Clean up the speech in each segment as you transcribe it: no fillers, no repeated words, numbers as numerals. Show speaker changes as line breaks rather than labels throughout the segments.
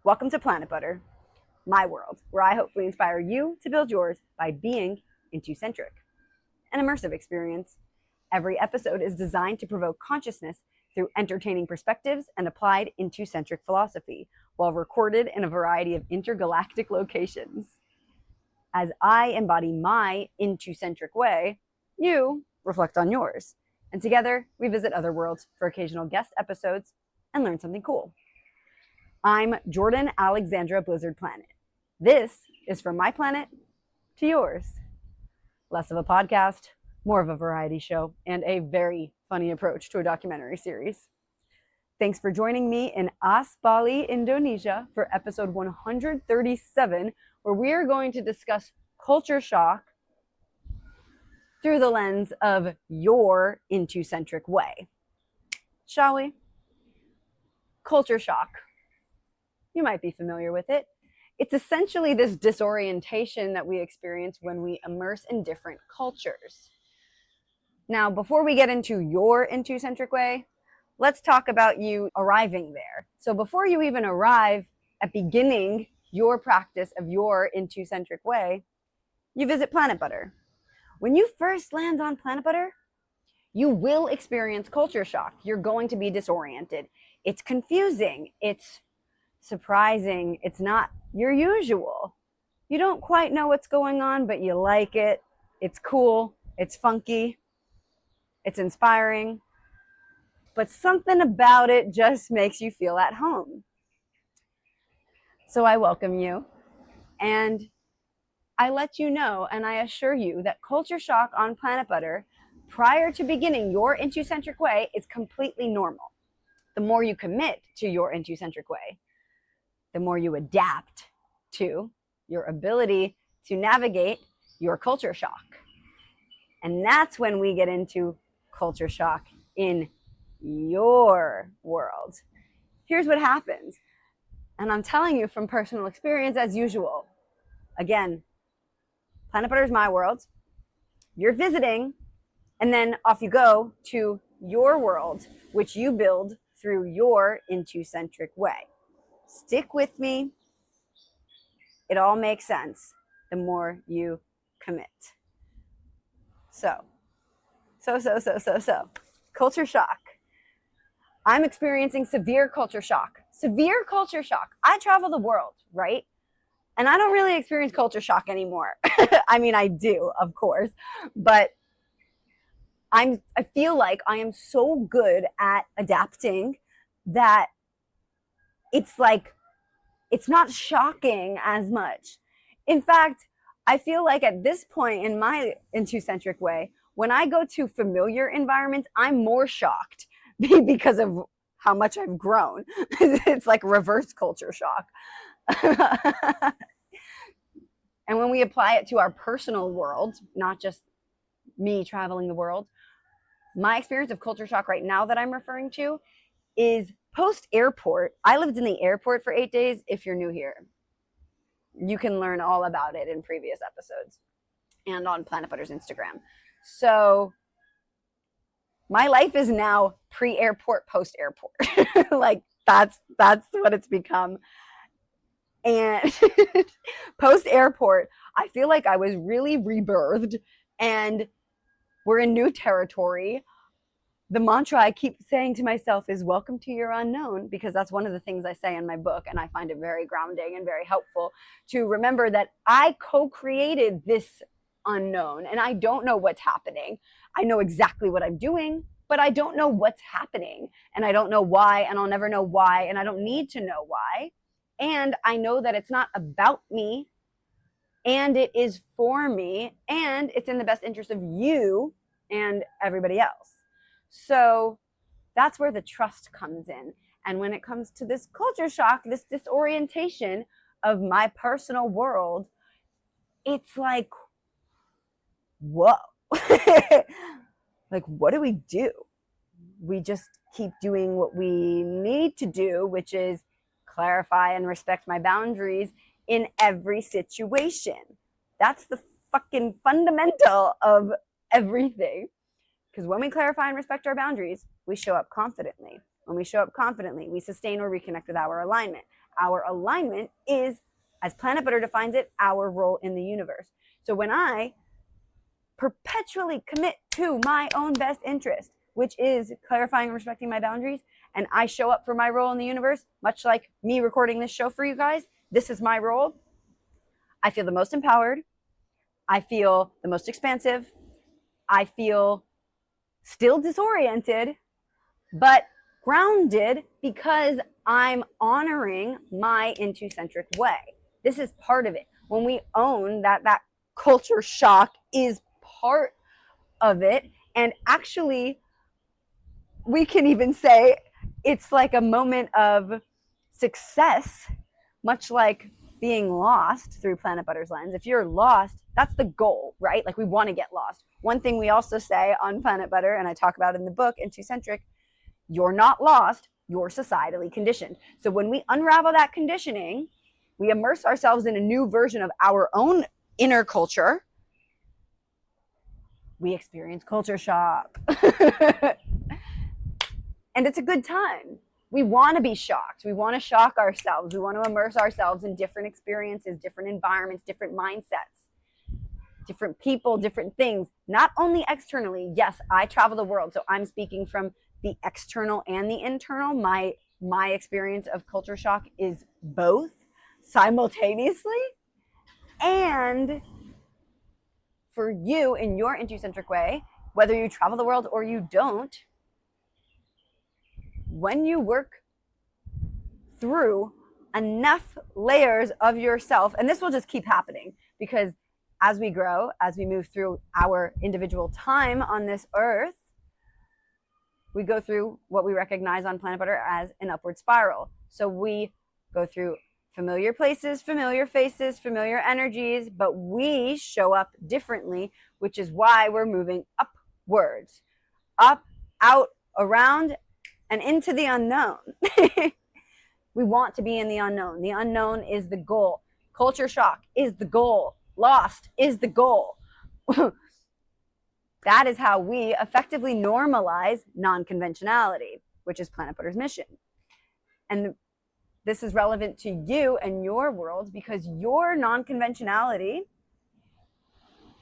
Welcome to Planit Butter, my world, where I hopefully inspire you to build yours by being Intucentric, an immersive experience. Every episode is designed to provoke consciousness through entertaining perspectives and applied Intucentric philosophy, while recorded in a variety of intergalactic locations. As I embody my Intucentric way, you reflect on yours. And together, we visit other worlds for occasional guest episodes and learn something cool. I'm Jordan Alexandra Blizzard Planet. This is from my planet to yours. Less of a podcast, more of a variety show, and a very funny approach to a documentary series. Thanks for joining me in Bali, Indonesia for episode 137, where we are going to discuss culture shock through the lens of your Intucentric way. Shall we? Culture shock. You might be familiar with it. It's essentially this disorientation that we experience when we immerse in different cultures. Now, before we get into your Intucentric way, let's talk about you arriving there. So before you even arrive at beginning your practice of your Intucentric way, you visit Planit Butter. When you first land on Planit Butter, you will experience culture shock. You're going to be disoriented. It's confusing. It's surprising. It's not your usual. You don't quite know what's going on, but you like it. It's cool. It's funky. It's inspiring. But something about it just makes you feel at home. So I welcome you, and I let you know, and I assure you that culture shock on Planit Butter prior to beginning your Intucentric way is completely normal. The more you commit to your Intucentric way, the more you adapt to your ability to navigate your culture shock. And that's when we get into culture shock in your world. Here's what happens. And I'm telling you from personal experience as usual. Again, Planit Butter is my world. You're visiting, and then off you go to your world, which you build through your Intucentric way. Stick with me. It all makes sense the more you commit. So. Culture shock. I'm experiencing severe culture shock. Severe culture shock. I travel the world, right? And I don't really experience culture shock anymore. I mean, I do, of course, but I feel like I am so good at adapting that it's like, it's not shocking as much. In fact, I feel like at this point in my Intucentric way, when I go to familiar environments, I'm more shocked because of how much I've grown. It's like reverse culture shock. And when we apply it to our personal world, not just me traveling the world, my experience of culture shock right now that I'm referring to is post-airport. I lived in the airport for 8 days. If you're new here, you can learn all about it in previous episodes and on Planit Butter's Instagram. So my life is now pre-airport, post-airport. Like that's what it's become. And post-airport, I feel like I was really rebirthed, and we're in new territory. The mantra I keep saying to myself is welcome to your unknown, because that's one of the things I say in my book, and I find it very grounding and very helpful to remember that I co-created this unknown, and I don't know what's happening. I know exactly what I'm doing, but I don't know what's happening, and I don't know why, and I'll never know why, and I don't need to know why. And I know that it's not about me, and it is for me, and it's in the best interest of you and everybody else. So that's where the trust comes in. And when it comes to this culture shock, this disorientation of my personal world, it's like, whoa. Like, what do we do? We just keep doing what we need to do, which is clarify and respect my boundaries in every situation. That's the fucking fundamental of everything. Because when we clarify and respect our boundaries, we show up confidently. When we show up confidently, we sustain or reconnect with our alignment. our alignment is, as Planit Butter defines it, our role in the universe. So when I perpetually commit to my own best interest, which is clarifying and respecting my boundaries, and I show up for my role in the universe, much like me recording this show for you guys, this is my role, I feel the most empowered. I feel the most expansive. I feel still disoriented, but grounded because I'm honoring my Intucentric way. This is part of it. When we own that culture shock is part of it, and actually we can even say it's like a moment of success, much like being lost through Planit Butter's lens. If you're lost, that's the goal, right? Like we want to get lost. One thing we also say on Planit Butter, and I talk about in the book, Intucentric, you're not lost, you're societally conditioned. So when we unravel that conditioning, we immerse ourselves in a new version of our own inner culture, we experience culture shock. And it's a good time. We want to be shocked. We want to shock ourselves. We want to immerse ourselves in different experiences, different environments, different mindsets, different people, different things, not only externally. Yes, I travel the world, so I'm speaking from the external and the internal. My experience of culture shock is both simultaneously. And for you, in your Intucentric way, whether you travel the world or you don't, when you work through enough layers of yourself, and this will just keep happening because as we grow, as we move through our individual time on this earth, we go through what we recognize on Planit Butter as an upward spiral. So we go through familiar places, familiar faces, familiar energies, but we show up differently, which is why we're moving upwards, up, out, around, and into the unknown. We want to be in the unknown. The unknown is the goal. Culture shock is the goal. Lost is the goal. That is how we effectively normalize non-conventionality, which is Planit Butter's mission. And this is relevant to you and your world because your non-conventionality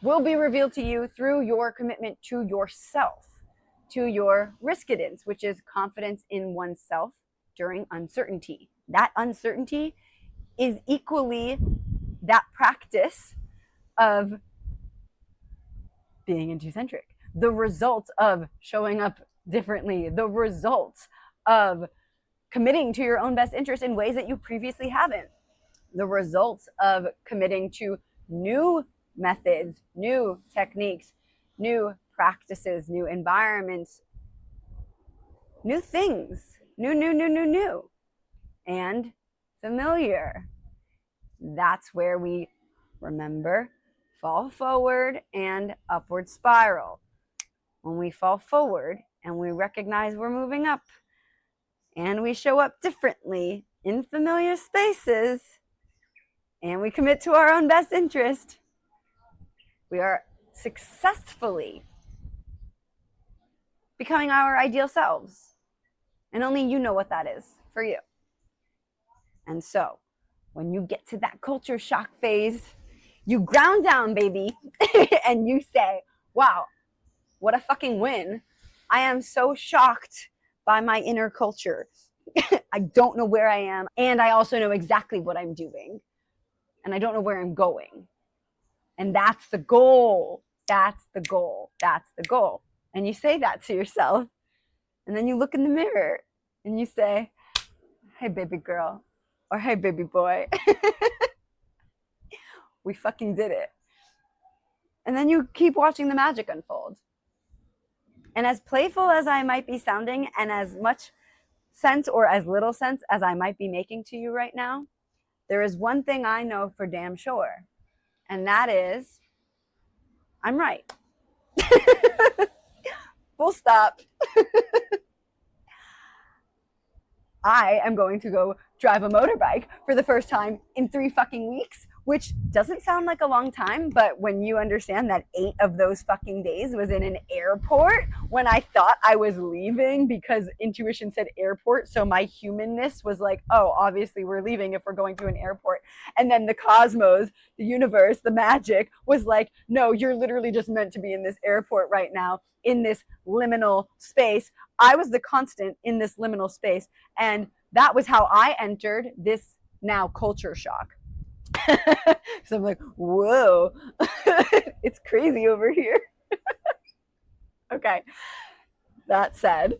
will be revealed to you through your commitment to yourself, to your riskidance, which is confidence in oneself during uncertainty. That uncertainty is equally that practice of being Intucentric, the results of showing up differently, the results of committing to your own best interest in ways that you previously haven't, the results of committing to new methods, new techniques, new practices, new environments, new things, new, and familiar. That's where we remember, fall forward and upward spiral. When we fall forward and we recognize we're moving up and we show up differently in familiar spaces and we commit to our own best interest, we are successfully becoming our ideal selves. And only you know what that is for you. And so when you get to that culture shock phase, you ground down, baby, and you say, wow, what a fucking win. I am so shocked by my inner culture. I don't know where I am. And I also know exactly what I'm doing. And I don't know where I'm going. And that's the goal. That's the goal. That's the goal. And you say that to yourself. And then you look in the mirror and you say, hey, baby girl, or hey, baby boy, we fucking did it. And then you keep watching the magic unfold. And as playful as I might be sounding and as much sense or as little sense as I might be making to you right now, there is one thing I know for damn sure. And that is, I'm right. Full stop. I am going to go drive a motorbike for the first time in 3 fucking weeks which doesn't sound like a long time, but when you understand that 8 of those fucking days was in an airport when I thought I was leaving because intuition said airport, so my humanness was like, oh, obviously we're leaving if we're going to an airport. And then the cosmos, the universe, the magic was like, no, you're literally just meant to be in this airport right now, in this liminal space. I was the constant in this liminal space, and that was how I entered this now culture shock. So I'm like, whoa, it's crazy over here. Okay. That said,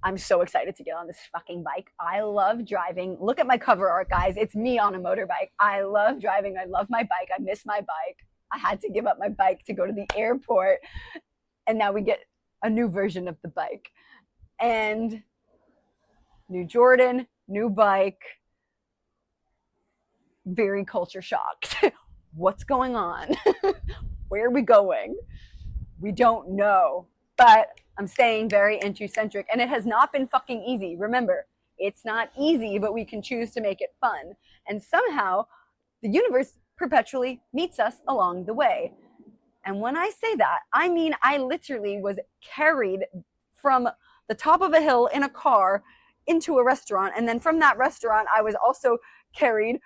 I'm so excited to get on this fucking bike. I love driving. Look at my cover art, guys. It's me on a motorbike. I love driving. I love my bike. I miss my bike. I had to give up my bike to go to the airport. And now we get a new version of the bike. And new Jordan, new bike. Very culture shocked. What's going on? Where are we going? We don't know. But I'm staying very Intucentric, and it has not been fucking easy. Remember, it's not easy, but we can choose to make it fun. And somehow, the universe perpetually meets us along the way. And when I say that, I mean I literally was carried from the top of a hill in a car into a restaurant, and then from that restaurant, I was also carried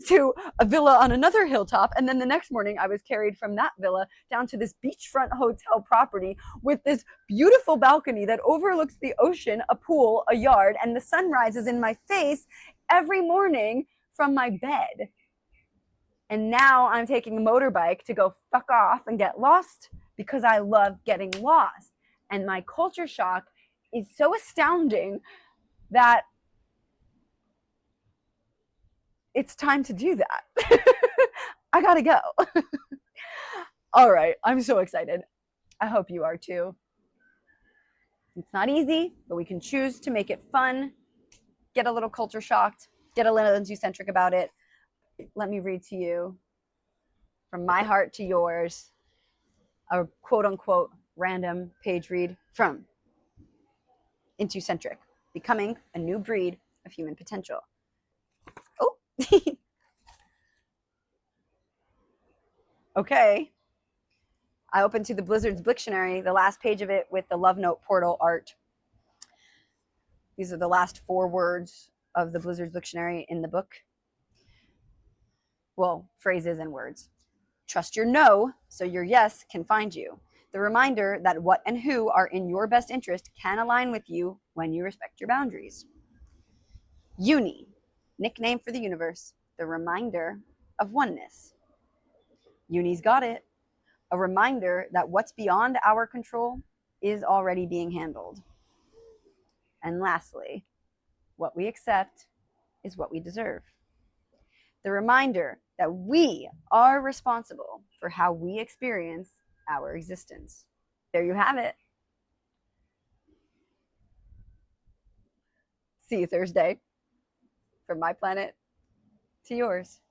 to a villa on another hilltop, and then the next morning I was carried from that villa down to this beachfront hotel property with this beautiful balcony that overlooks the ocean, a pool, a yard, and the sun rises in my face every morning from my bed. And now I'm taking a motorbike to go fuck off and get lost because I love getting lost. And my culture shock is so astounding that it's time to do that. I gotta go. All right, I'm so excited. I hope you are too. It's not easy, but we can choose to make it fun, get a little culture shocked, get a little Intucentric about it. Let me read to you, from my heart to yours, a quote unquote random page read from Intucentric, Becoming a New Breed of Human Potential. Oh, okay. I opened to the Blizzard's Dictionary, the last page of it with the Love Note portal art. These are the last 4 words of the Blizzard's Dictionary in the book. Well, phrases and words. Trust your no so your yes can find you. The reminder that what and who are in your best interest can align with you when you respect your boundaries. Uni, nickname for the universe, the reminder of oneness. Uni's got it. A reminder that what's beyond our control is already being handled. And lastly, what we accept is what we deserve. The reminder that we are responsible for how we experience our existence. There you have it. See you Thursday. From my planet to yours.